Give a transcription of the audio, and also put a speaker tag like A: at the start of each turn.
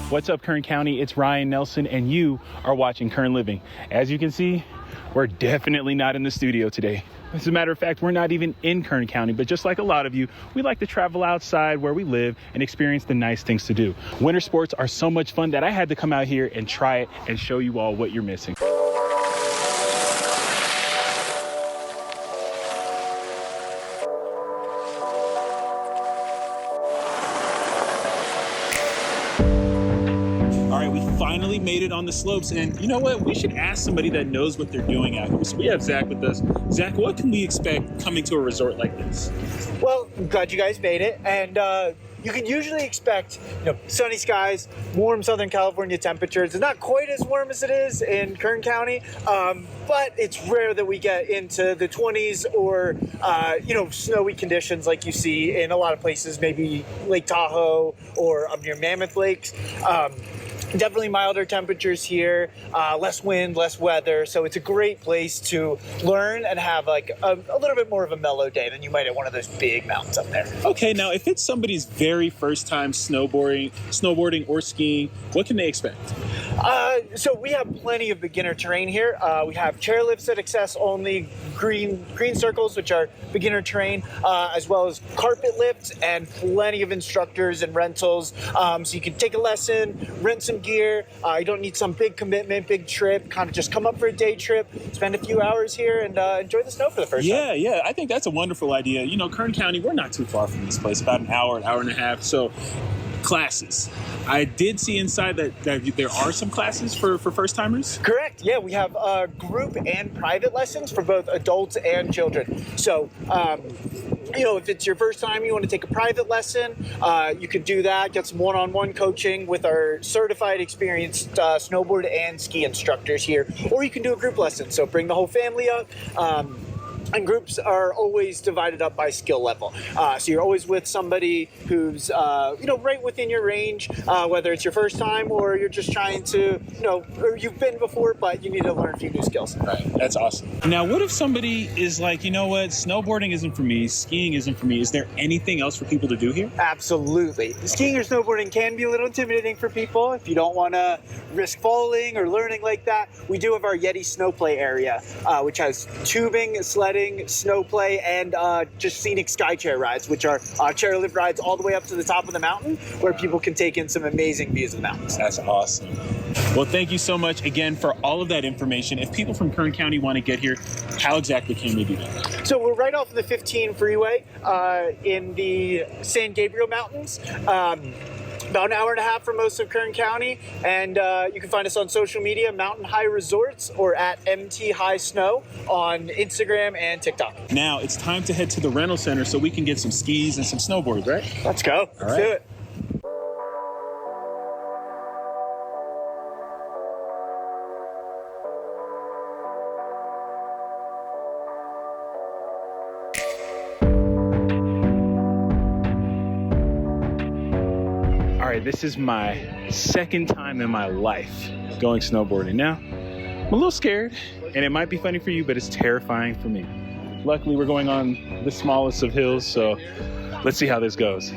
A: What's up, Kern County? It's Ryan Nelson, and you are watching Kern Living. As you can see, we're definitely not in the studio today. As a matter of fact, we're not even in Kern County, but just like a lot of you, we like to travel outside where we live and experience the nice things to do. Winter sports are so much fun that I had to come out here and try it and show you all what you're missing. Finally made it on the slopes, and you know what, we should ask somebody that knows what they're doing out here. So we have Zach with us. Zach, what can we expect coming to a resort like this?
B: Well, I'm glad you guys made it, and you can usually expect, sunny skies, warm Southern California temperatures. It's not quite as warm as it is in Kern County, but it's rare that we get into the 20s or, snowy conditions like you see in a lot of places, maybe Lake Tahoe or up near Mammoth Lakes. Definitely milder temperatures here, less wind, less weather. So it's a great place to learn and have like a little bit more of a mellow day than you might at one of those big mountains up there.
A: Okay, now if it's somebody's very first time snowboarding or skiing, what can they expect?
B: So we have plenty of beginner terrain here. We have chairlifts at access only, green circles, which are beginner terrain, as well as carpet lifts and plenty of instructors and rentals. So you can take a lesson, rent some gear. You don't need some big commitment, big trip. Kind of just come up for a day trip, spend a few hours here, and enjoy the snow for the first time.
A: Yeah, I think that's a wonderful idea. Kern County, we're not too far from this place, about an hour and a half. So classes. I did see inside that there are some classes for first-timers.
B: Correct. Yeah, we have group and private lessons for both adults and children. So, if it's your first time, you want to take a private lesson, you could do that, get some one-on-one coaching with our certified, experienced snowboard and ski instructors here. Or you can do a group lesson. So bring the whole family up. And groups are always divided up by skill level. So you're always with somebody who's, right within your range, whether it's your first time or you're just trying to, or you've been before, but you need to learn a few new skills.
A: Right. That's awesome. Now, what if somebody is like, you know what, snowboarding isn't for me, skiing isn't for me. Is there anything else for people to do here?
B: Absolutely. Skiing or snowboarding can be a little intimidating for people if you don't want to risk falling or learning like that. We do have our Yeti snow play area, which has tubing, sledding, snow play, and just scenic sky chair rides, which are chairlift rides all the way up to the top of the mountain where people can take in some amazing views of the mountains.
A: That's awesome. Well, thank you so much again for all of that information. If people from Kern County want to get here, how exactly can they do that?
B: So we're right off of the 15 freeway in the San Gabriel Mountains. About an hour and a half from most of Kern County, and you can find us on social media, Mountain High Resorts, or at MT High Snow on Instagram and TikTok.
A: Now it's time to head to the rental center so we can get some skis and some snowboards, right?
B: Let's go. Let's do it.
A: This is my second time in my life going snowboarding. Now, I'm a little scared, and it might be funny for you, but it's terrifying for me. Luckily, we're going on the smallest of hills, so let's see how this goes.